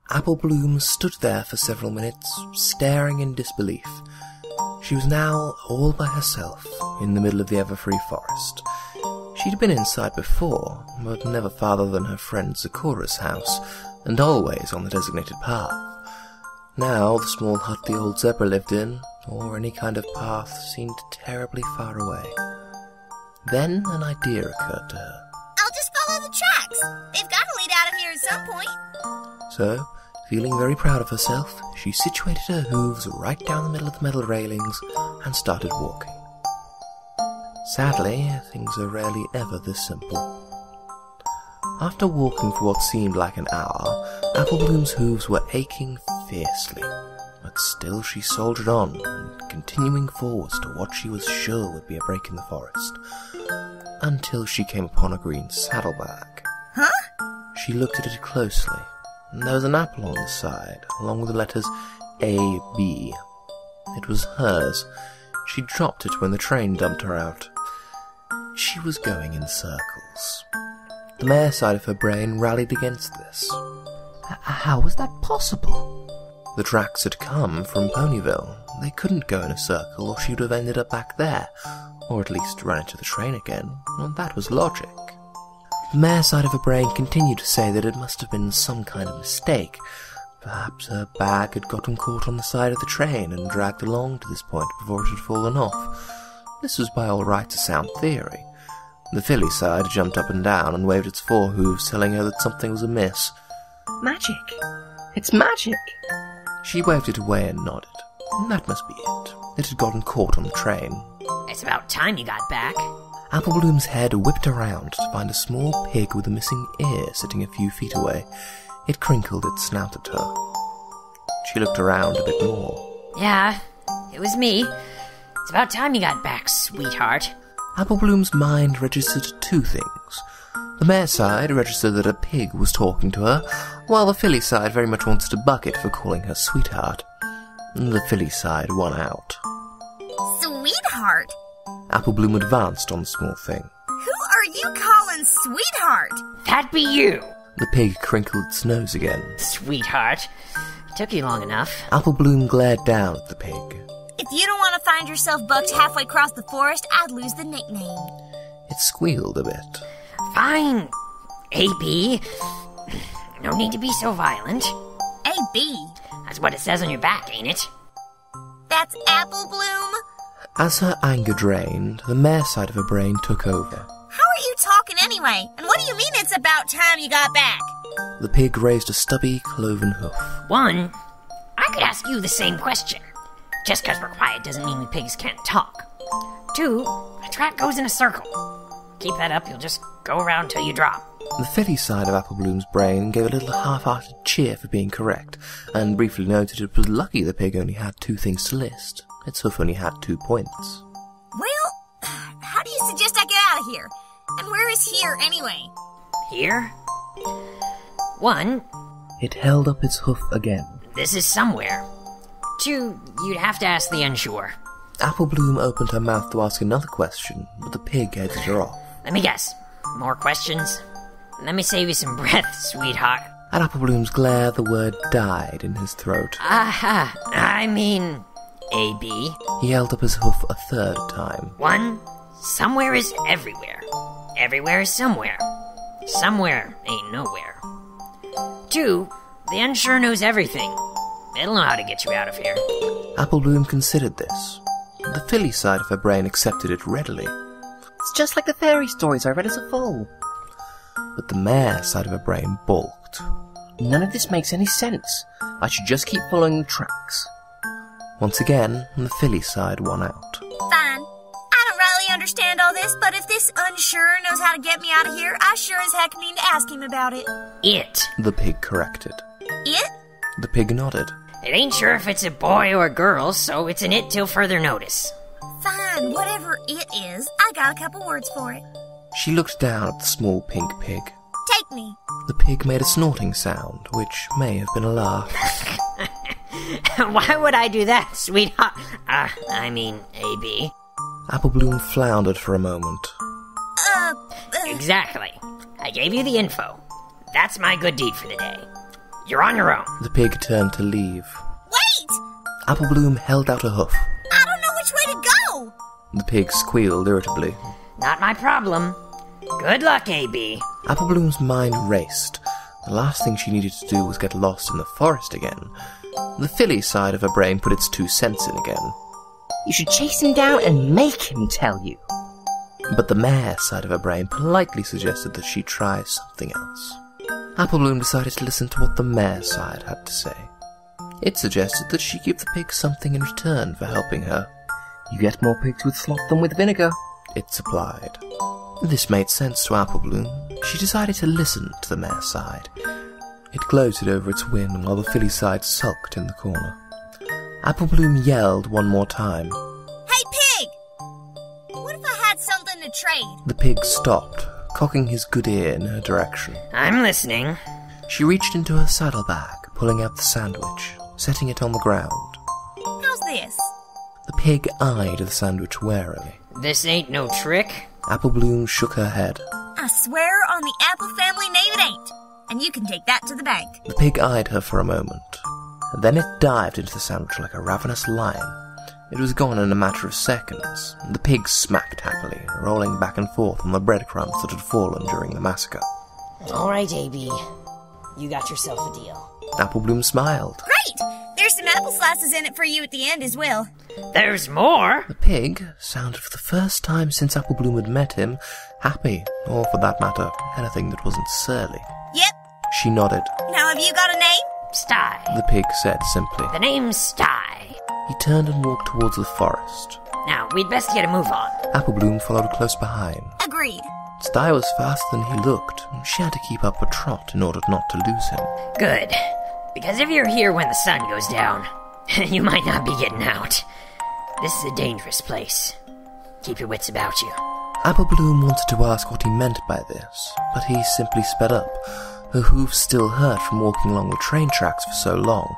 Applebloom stood there for several minutes, staring in disbelief. She was now all by herself, in the middle of the Everfree forest. She'd been inside before, but never farther than her friend Zakura's house, and always on the designated path. Now the small hut the old zebra lived in, or any kind of path, seemed terribly far away. Then an idea occurred to her. I'll just follow the tracks. They've got to lead out of here at some point. So, feeling very proud of herself, she situated her hooves right down the middle of the metal railings and started walking. Sadly, things are rarely ever this simple. After walking for what seemed like an hour, Applebloom's hooves were aching fiercely, but still she soldiered on, continuing forwards to what she was sure would be a break in the forest, until she came upon a green saddlebag. Huh? She looked at it closely, and there was an apple on the side, along with the letters A-B. It was hers. She dropped it when the train dumped her out. She was going in circles. The mare side of her brain rallied against this. How was that possible? The tracks had come from Ponyville. They couldn't go in a circle, or she would have ended up back there, or at least run into the train again, and that was logic. The mare side of her brain continued to say that it must have been some kind of mistake. Perhaps her bag had gotten caught on the side of the train and dragged along to this point before it had fallen off. This was by all rights a sound theory. The filly side jumped up and down and waved its forehooves, telling her that something was amiss. Magic! It's magic! She waved it away and nodded. That must be it. It had gotten caught on the train. It's about time you got back. Applebloom's head whipped around to find a small pig with a missing ear sitting a few feet away. It crinkled its snout at her. She looked around a bit more. Yeah, it was me. It's about time you got back, sweetheart. Applebloom's mind registered two things. The mare side registered that a pig was talking to her, while the filly side very much wanted a bucket for calling her sweetheart. The filly side won out. Sweetheart? Applebloom advanced on the small thing. Who are you calling sweetheart? That be you! The pig crinkled its nose again. Sweetheart. Took you long enough. Applebloom glared down at the pig. If you don't want to find yourself bucked halfway across the forest, I'd lose the nickname. It squealed a bit. Fine, A.B. No need to be so violent. A.B.? That's what it says on your back, ain't it? That's Applebloom? As her anger drained, the mare side of her brain took over. How are you talking anyway? And what do you mean it's about time you got back? The pig raised a stubby, cloven hoof. One, I could ask you the same question. Just because we're quiet doesn't mean we pigs can't talk. Two, a track goes in a circle. Keep that up, you'll just go around till you drop. The filly side of Applebloom's brain gave a little half-hearted cheer for being correct, and briefly noted it was lucky the pig only had two things to list. Its hoof only had 2 points. Well, how do you suggest I get out of here? And where is here, anyway? Here? One, it held up its hoof again. This is somewhere. Two, you'd have to ask the unsure. Applebloom opened her mouth to ask another question, but the pig headed her off. Let me guess. More questions? Let me save you some breath, sweetheart. At Applebloom's glare, the word died in his throat. Aha! I mean, A.B. He held up his hoof a third time. One, somewhere is everywhere. Everywhere is somewhere. Somewhere ain't nowhere. Two, the unsure knows everything. It'll know how to get you out of here. Applebloom considered this. The filly side of her brain accepted it readily. It's just like the fairy stories I read as a fool. But the mare side of her brain balked. None of this makes any sense. I should just keep following the tracks. Once again, the filly side won out. Fine. I don't really understand all this, but if this unsure knows how to get me out of here, I sure as heck mean to ask him about it. It. The pig corrected. It? The pig nodded. It ain't sure if it's a boy or a girl, so it's an it till further notice. Fine, whatever it is, I got a couple words for it. She looked down at the small pink pig. Take me. The pig made a snorting sound, which may have been a laugh. Why would I do that, sweetheart? I mean, A.B. Applebloom floundered for a moment. Exactly. I gave you the info. That's my good deed for the day. You're on your own. The pig turned to leave. Wait! Applebloom held out a hoof. I don't know which way to go! The pig squealed irritably. Not my problem. Good luck, AB. Applebloom's mind raced. The last thing she needed to do was get lost in the forest again. The filly side of her brain put its 2 cents in again. You should chase him down and make him tell you. But the mare side of her brain politely suggested that she try something else. Applebloom decided to listen to what the mare side had to say. It suggested that she give the pig something in return for helping her. You get more pigs with slop than with vinegar, it supplied. This made sense to Applebloom. She decided to listen to the mare side. It gloated over its win while the filly side sulked in the corner. Applebloom yelled one more time. Hey, pig! What if I had something to trade? The pig stopped, cocking his good ear in her direction. I'm listening. She reached into her saddlebag, pulling out the sandwich, setting it on the ground. How's this? The pig eyed the sandwich warily. This ain't no trick. Applebloom shook her head. I swear on the Apple family name it ain't. And you can take that to the bank. The pig eyed her for a moment. Then it dived into the sandwich like a ravenous lion. It was gone in a matter of seconds. The pig smacked happily, rolling back and forth on the breadcrumbs that had fallen during the massacre. All right, AB. You got yourself a deal. Applebloom smiled. Great! There's some apple slices in it for you at the end as well. There's more. The pig sounded for the first time since Applebloom had met him happy, or for that matter, anything that wasn't surly. Yep. She nodded. Now have you got a name? Sty. The pig said simply. The name's Sty. He turned and walked towards the forest. Now, we'd best get a move on. Applebloom followed close behind. Agreed. Sty was faster than he looked. She had to keep up a trot in order not to lose him. Good. Because if you're here when the sun goes down, you might not be getting out. This is a dangerous place. Keep your wits about you. Applebloom wanted to ask what he meant by this, but he simply sped up. Her hooves still hurt from walking along the train tracks for so long,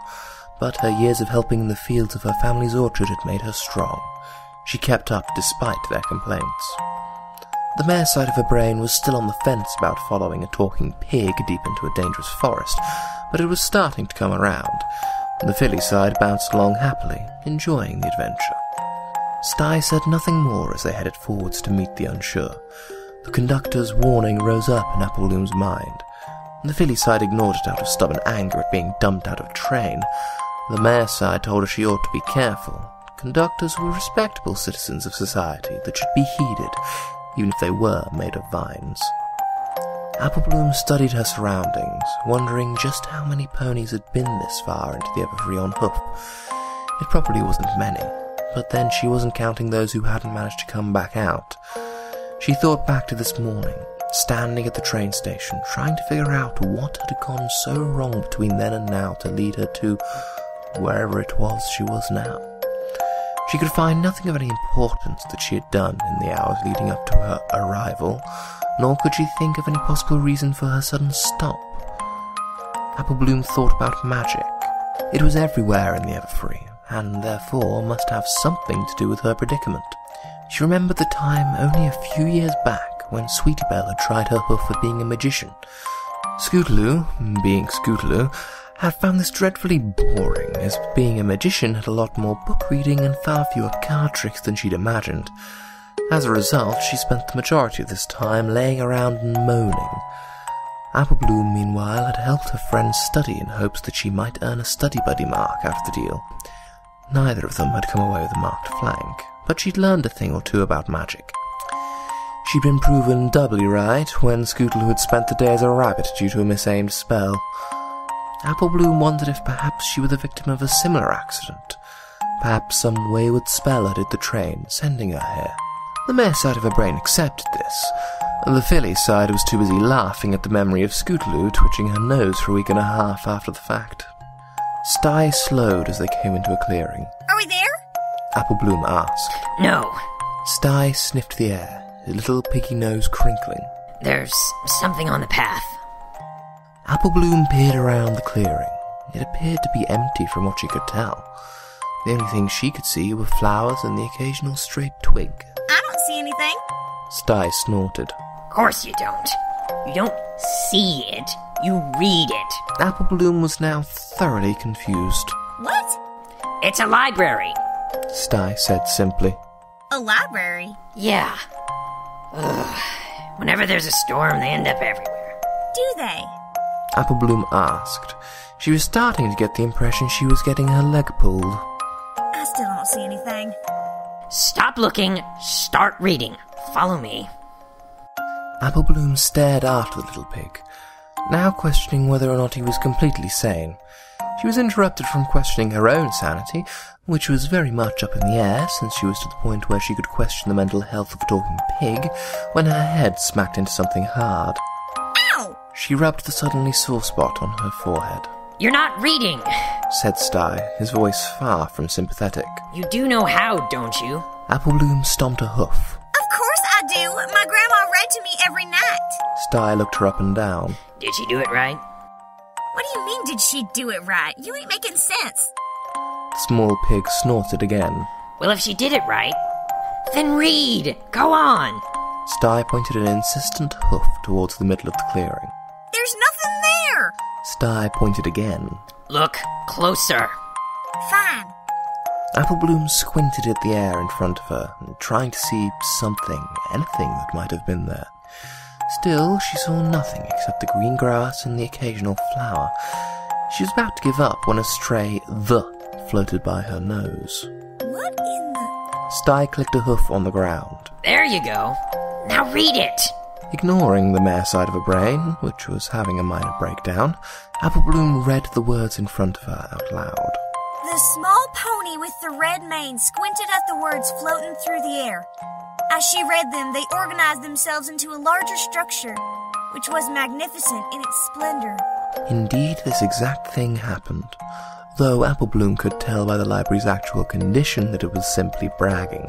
but her years of helping in the fields of her family's orchard had made her strong. She kept up despite their complaints. The mare side of her brain was still on the fence about following a talking pig deep into a dangerous forest, but it was starting to come around. The filly side bounced along happily, enjoying the adventure. Sty said nothing more as they headed forwards to meet the unsure. The conductor's warning rose up in Applebloom's mind. The filly side ignored it out of stubborn anger at being dumped out of a train. The mare side told her she ought to be careful. Conductors were respectable citizens of society that should be heeded, even if they were made of vines. Applebloom studied her surroundings, wondering just how many ponies had been this far into the Everfree on hoof. It probably wasn't many, but then she wasn't counting those who hadn't managed to come back out. She thought back to this morning, standing at the train station, trying to figure out what had gone so wrong between then and now to lead her to wherever it was she was now. She could find nothing of any importance that she had done in the hours leading up to her arrival, nor could she think of any possible reason for her sudden stop. Applebloom thought about magic. It was everywhere in the Everfree, and therefore must have something to do with her predicament. She remembered the time only a few years back when Sweetie Belle had tried her hoof at being a magician. Scootaloo, being Scootaloo, had found this dreadfully boring, as being a magician had a lot more book reading and far fewer card tricks than she'd imagined. As a result, she spent the majority of this time laying around and moaning. Applebloom, meanwhile, had helped her friend study in hopes that she might earn a study buddy mark out of the deal. Neither of them had come away with a marked flank, but she'd learned a thing or two about magic. She'd been proven doubly right when Scootaloo had spent the day as a rabbit due to a misaimed spell. Applebloom wondered if perhaps she were the victim of a similar accident. Perhaps some wayward spell had hit the train, sending her here. The mare side of her brain accepted this. The filly side was too busy laughing at the memory of Scootaloo twitching her nose for a week and a half after the fact. Sty slowed as they came into a clearing. Are we there? Applebloom asked. No. Sty sniffed the air, his little piggy nose crinkling. There's something on the path. Applebloom peered around the clearing. It appeared to be empty from what she could tell. The only thing she could see were flowers and the occasional straight twig. I don't see anything. Sty snorted. Of course you don't. You don't see it. You read it. Applebloom was now thoroughly confused. What? It's a library. Sty said simply. A library? Yeah. Ugh. Whenever there's a storm, they end up everywhere. Do they? Applebloom asked. She was starting to get the impression she was getting her leg pulled. I still don't see anything. Stop looking. Start reading. Follow me. Applebloom stared after the little pig, now questioning whether or not he was completely sane. She was interrupted from questioning her own sanity, which was very much up in the air since she was to the point where she could question the mental health of a talking pig, when her head smacked into something hard. Ow! She rubbed the suddenly sore spot on her forehead. You're not reading, said Sty, his voice far from sympathetic. You do know how, don't you? Applebloom stomped a hoof. Of course I do. My grandma read to me every night. Sty looked her up and down. Did she do it right? What do you mean, did she do it right? You ain't making sense. The small pig snorted again. Well, if she did it right, then read. Go on. Sty pointed an insistent hoof towards the middle of the clearing. There's nothing there. Sty pointed again. Look closer. Fine. Applebloom squinted at the air in front of her, trying to see something, anything that might have been there. Still, she saw nothing except the green grass and the occasional flower. She was about to give up when a stray "the" floated by her nose. What in the... Sty clicked a hoof on the ground. There you go. Now read it. Ignoring the mare side of her brain, which was having a minor breakdown, Applebloom read the words in front of her out loud. The small pony with the red mane squinted at the words floating through the air. As she read them, they organized themselves into a larger structure, which was magnificent in its splendor. Indeed, this exact thing happened, though Applebloom could tell by the library's actual condition that it was simply bragging.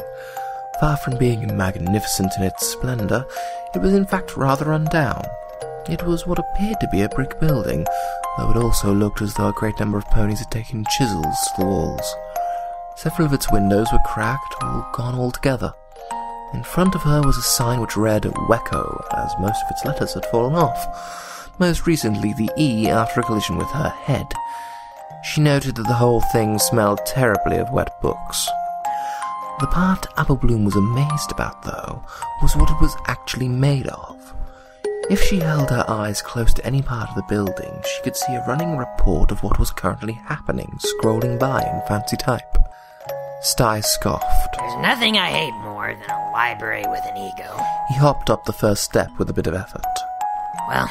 Far from being magnificent in its splendor, it was in fact rather run down. It was what appeared to be a brick building, though it also looked as though a great number of ponies had taken chisels to the walls. Several of its windows were cracked or gone altogether. In front of her was a sign which read Wecco, as most of its letters had fallen off, most recently the E after a collision with her head. She noted that the whole thing smelled terribly of wet books. The part Applebloom was amazed about, though, was what it was actually made of. If she held her eyes close to any part of the building, she could see a running report of what was currently happening scrolling by in fancy type. Sty scoffed. There's nothing I hate more than a library with an ego. He hopped up the first step with a bit of effort. Well,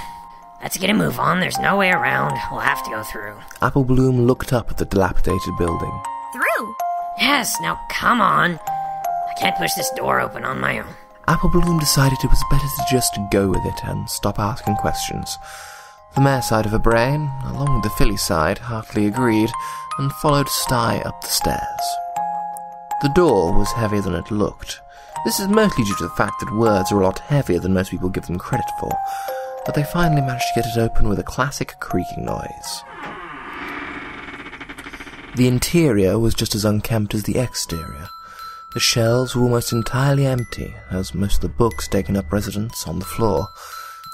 let's get a move on. There's no way around. We'll have to go through. Applebloom looked up at the dilapidated building. Through? Yes, now come on. I can't push this door open on my own. Applebloom decided it was better to just go with it and stop asking questions. The mare side of her brain, along with the filly side, heartily agreed, and followed Sty up the stairs. The door was heavier than it looked. This is mostly due to the fact that words are a lot heavier than most people give them credit for, but they finally managed to get it open with a classic creaking noise. The interior was just as unkempt as the exterior. The shelves were almost entirely empty, as most of the books taken up residence on the floor.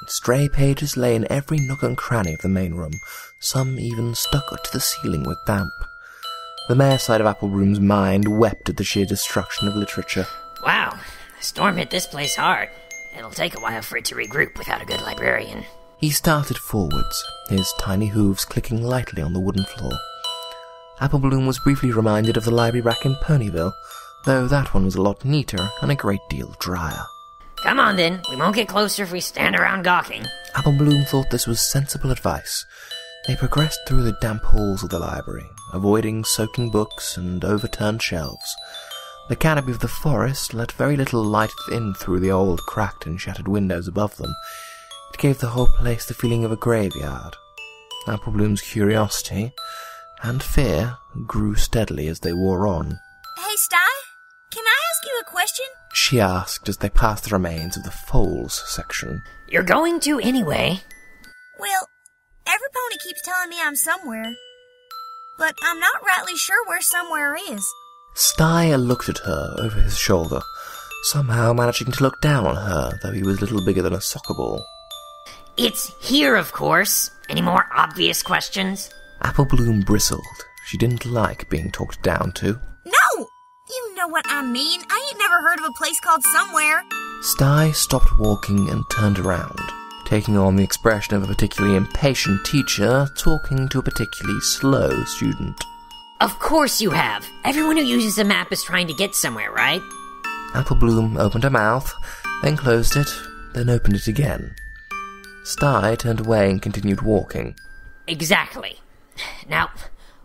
Stray pages lay in every nook and cranny of the main room, some even stuck to the ceiling with damp. The mare side of Applebloom's mind wept at the sheer destruction of literature. Wow, the storm hit this place hard. It'll take a while for it to regroup without a good librarian. He started forwards, his tiny hooves clicking lightly on the wooden floor. Applebloom was briefly reminded of the library rack in Ponyville, though that one was a lot neater and a great deal drier. Come on then, we won't get closer if we stand around gawking. Applebloom thought this was sensible advice. They progressed through the damp halls of the library, avoiding soaking books and overturned shelves. The canopy of the forest let very little light in through the old cracked and shattered windows above them. It gave the whole place the feeling of a graveyard. Applebloom's curiosity and fear grew steadily as they wore on. Hey, Sty, can I ask you a question? She asked as they passed the remains of the foals section. You're going to anyway. Well, every pony keeps telling me I'm somewhere, but I'm not rightly sure where somewhere is. Sty looked at her over his shoulder, somehow managing to look down on her, though he was little bigger than a soccer ball. It's here, of course. Any more obvious questions? Applebloom bristled. She didn't like being talked down to. No! You know what I mean. I ain't never heard of a place called Somewhere. Sty stopped walking and turned around, taking on the expression of a particularly impatient teacher talking to a particularly slow student. Of course you have. Everyone who uses a map is trying to get somewhere, right? Applebloom opened her mouth, then closed it, then opened it again. Sty turned away and continued walking. Exactly. Now,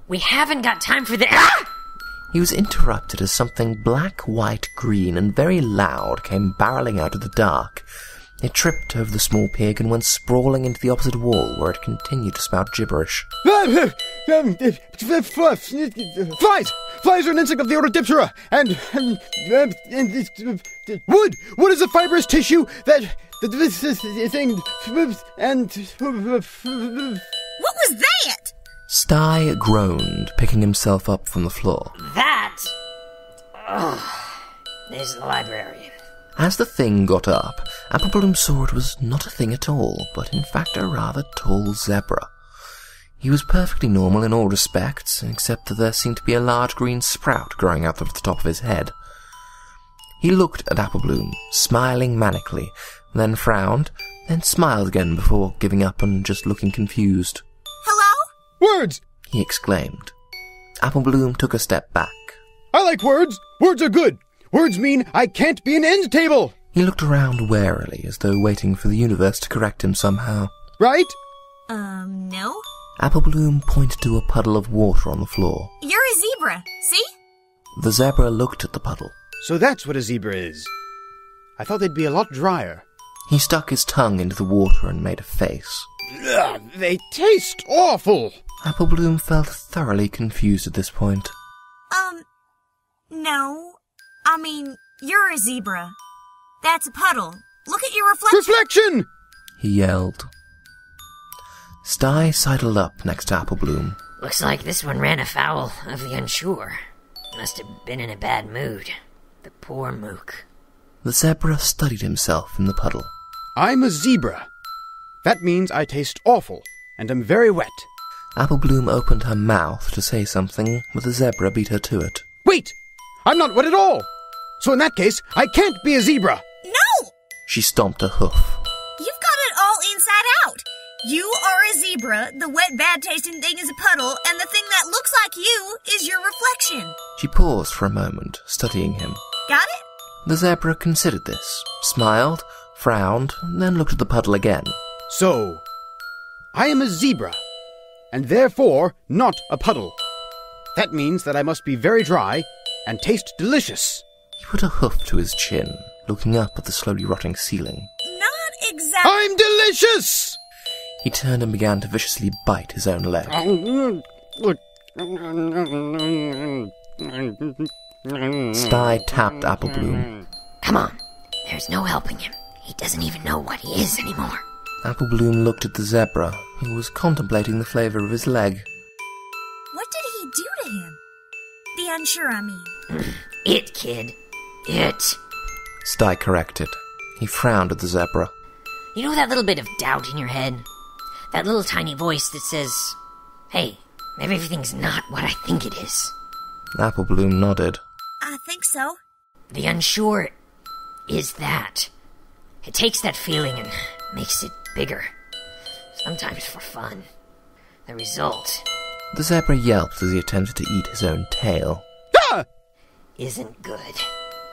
we haven't got time for the... Ah! He was interrupted as something black, white, green, and very loud came barreling out of the dark. It tripped over the small pig and went sprawling into the opposite wall, where it continued to spout gibberish. Flies! Flies are an insect of the order Diptera, and wood! Wood is a fibrous tissue that this thing, and... What was that? Sty groaned, picking himself up from the floor. That... is the librarian. As the thing got up, Applebloom saw it was not a thing at all, but in fact a rather tall zebra. He was perfectly normal in all respects, except that there seemed to be a large green sprout growing out of the top of his head. He looked at Applebloom, smiling manically, then frowned, then smiled again before giving up and just looking confused. Hello? Words! He exclaimed. Applebloom took a step back. I like words! Words are good! Words mean I can't be an end table! He looked around warily, as though waiting for the universe to correct him somehow. Right? No? Applebloom pointed to a puddle of water on the floor. You're a zebra, see? The zebra looked at the puddle. So that's what a zebra is. I thought they'd be a lot drier. He stuck his tongue into the water and made a face. Ugh, they taste awful! Applebloom felt thoroughly confused at this point. No. I mean, you're a zebra. That's a puddle. Look at your reflection. Reflection! He yelled. Sty sidled up next to Applebloom. Looks like this one ran afoul of the unsure. Must have been in a bad mood. The poor mook. The zebra studied himself in the puddle. I'm a zebra. That means I taste awful, and am very wet. Applebloom opened her mouth to say something, but the zebra beat her to it. Wait! I'm not wet at all! So in that case, I can't be a zebra! No! She stomped a hoof. You've got it all inside out. You are a zebra, the wet, bad-tasting thing is a puddle, and the thing that looks like you is your reflection. She paused for a moment, studying him. Got it? The zebra considered this, smiled, frowned, and then looked at the puddle again. So, I am a zebra, and therefore not a puddle. That means that I must be very dry and taste delicious. He put a hoof to his chin, looking up at the slowly rotting ceiling. Not exactly. I'm delicious! He turned and began to viciously bite his own leg. Sty tapped Applebloom. Come on. There's no helping him. He doesn't even know what he is anymore. Applebloom looked at the zebra, who was contemplating the flavor of his leg. What did he do to him? The unsure, I mean. It, kid. It. Sty corrected. He frowned at the zebra. You know that little bit of doubt in your head? That little tiny voice that says, hey, maybe everything's not what I think it is. Applebloom nodded. I think so. The unsure is that. It takes that feeling and makes it bigger. Sometimes for fun. The result... The zebra yelped as he attempted to eat his own tail. Ah! Isn't good.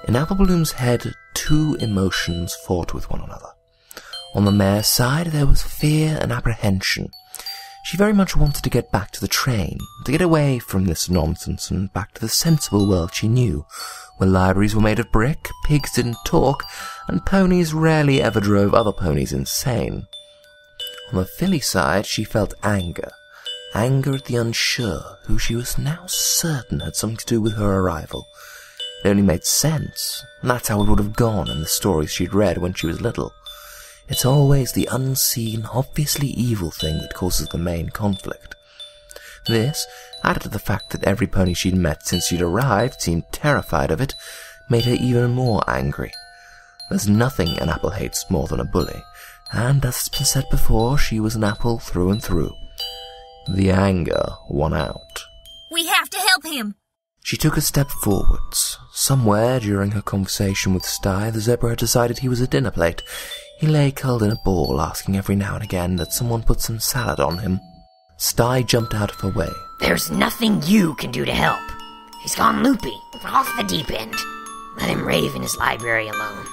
In Applebloom's head, two emotions fought with one another. On the mare's side, there was fear and apprehension. She very much wanted to get back to the train, to get away from this nonsense and back to the sensible world she knew, where libraries were made of brick, pigs didn't talk, and ponies rarely ever drove other ponies insane. On the filly side, she felt anger. Anger at the unsure, who she was now certain had something to do with her arrival. It only made sense, and that's how it would have gone in the stories she'd read when she was little. It's always the unseen, obviously evil thing that causes the main conflict. This, added to the fact that every pony she'd met since she'd arrived seemed terrified of it, made her even more angry. There's nothing an apple hates more than a bully, and as has been said before, she was an apple through and through. The anger won out. We have to help him. She took a step forwards. Somewhere during her conversation with Sty, the zebra had decided he was a dinner plate. He lay curled in a ball, asking every now and again that someone put some salad on him. Sty jumped out of her way. There's nothing you can do to help. He's gone loopy, off the deep end. Let him rave in his library alone.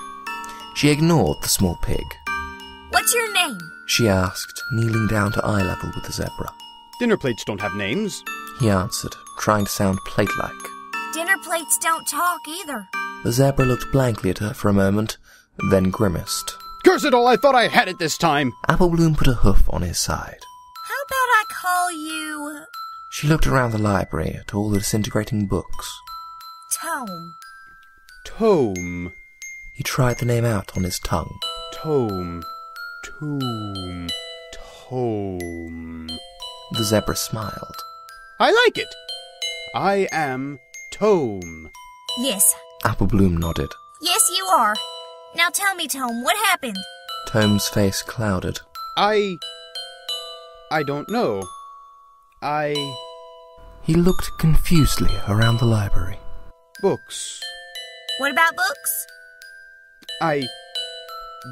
She ignored the small pig. What's your name? She asked, kneeling down to eye level with the zebra. Dinner plates don't have names. He answered, trying to sound plate-like. Dinner plates don't talk either. The zebra looked blankly at her for a moment, then grimaced. Curse it all, I thought I had it this time. Applebloom put a hoof on his side. How about I call you... She looked around the library at all the disintegrating books. Tome. Tome. He tried the name out on his tongue. Tome. Tome. Tome. The zebra smiled. I like it. I am Tome. Yes. Applebloom nodded. Yes, you are. Now tell me, Tome, what happened? Tome's face clouded. I don't know. He looked confusedly around the library. Books. What about books?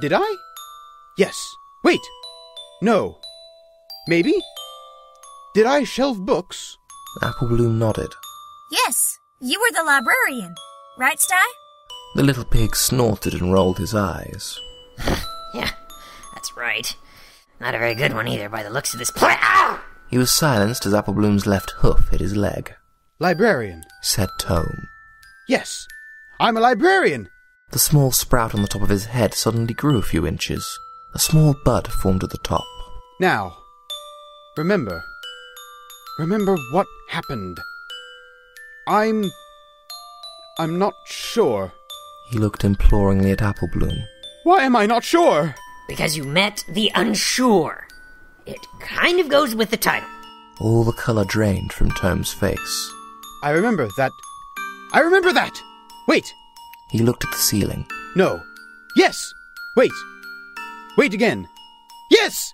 Did I? Yes. Wait. No. Maybe? Did I shelve books? Applebloom nodded. Yes, you were the librarian. Right, Sty? The little pig snorted and rolled his eyes. Yeah, that's right. Not a very good one either by the looks of this play. Ow! He was silenced as Applebloom's left hoof hit his leg. Librarian. Said Tome. Yes. I'm a librarian. The small sprout on the top of his head suddenly grew a few inches. A small bud formed at the top. Now, remember what happened. I'm not sure. He looked imploringly at Applebloom. Why am I not sure? Because you met the unsure. It kind of goes with the title. All the colour drained from Tome's face. I remember that. Wait. He looked at the ceiling. No. Yes. Wait. Wait again. Yes!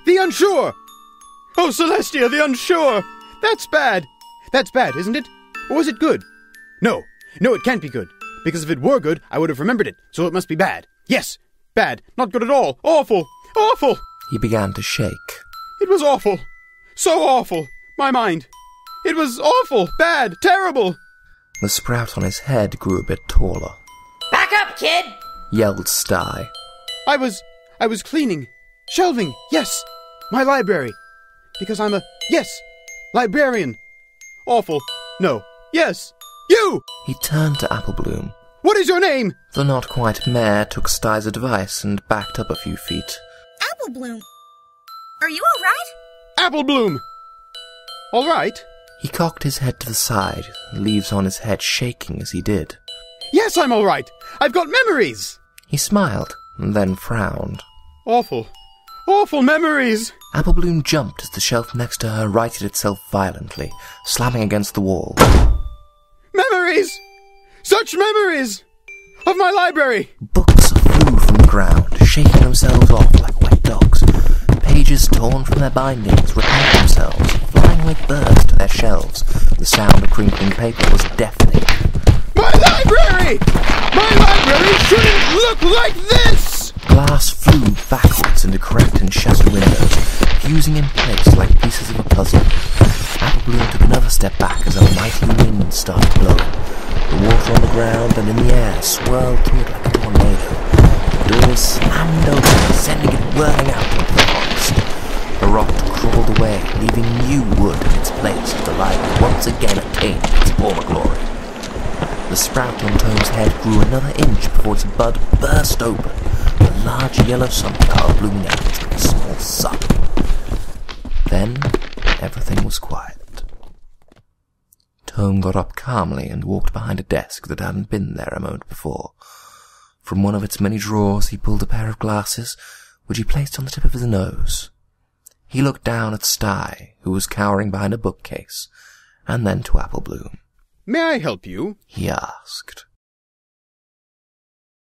The unsure! Oh, Celestia, the unsure! That's bad. That's bad, isn't it? Or was it good? No, it can't be good. Because if it were good, I would have remembered it, so it must be bad. Yes, bad. Not good at all. Awful. Awful. He began to shake. It was awful. So awful. My mind. It was awful. Bad. Terrible. The sprout on his head grew a bit taller. Back up, kid! Yelled Sty. I was cleaning. Shelving. Yes. My library. Because I'm a... Yes. Librarian. Awful. No. Yes. You! He turned to Applebloom. What is your name? The not-quite mare took Sty's advice and backed up a few feet. Applebloom. Are you all right? Applebloom. All right. He cocked his head to the side, leaves on his head shaking as he did. Yes, I'm all right. I've got memories. He smiled, and then frowned. Awful. Awful memories. Applebloom jumped as the shelf next to her righted itself violently, slamming against the wall. Memories! Such memories! Of my library! Books flew from the ground, shaking themselves off like wet dogs. Pages torn from their bindings repelled themselves, flying like birds to their shelves. The sound of crinkling paper was deafening. My library! My library shouldn't look like this! Glass flew backwards into cracked and shattered windows, fusing in place like pieces of a puzzle. Applebloom took another step back as a mighty wind started blowing. The water on the ground and in the air swirled through it like a tornado. The doors slammed open, sending it whirling out into the forest. The rot crawled away, leaving new wood in its place as the library once again attained its former glory. The sprout on Tome's head grew another inch before its bud burst open, a large yellow sunflower blooming out like a small sun. Then everything was quiet. Tome got up calmly and walked behind a desk that hadn't been there a moment before. From one of its many drawers he pulled a pair of glasses, which he placed on the tip of his nose. He looked down at Sty, who was cowering behind a bookcase, and then to Applebloom. May I help you? He asked.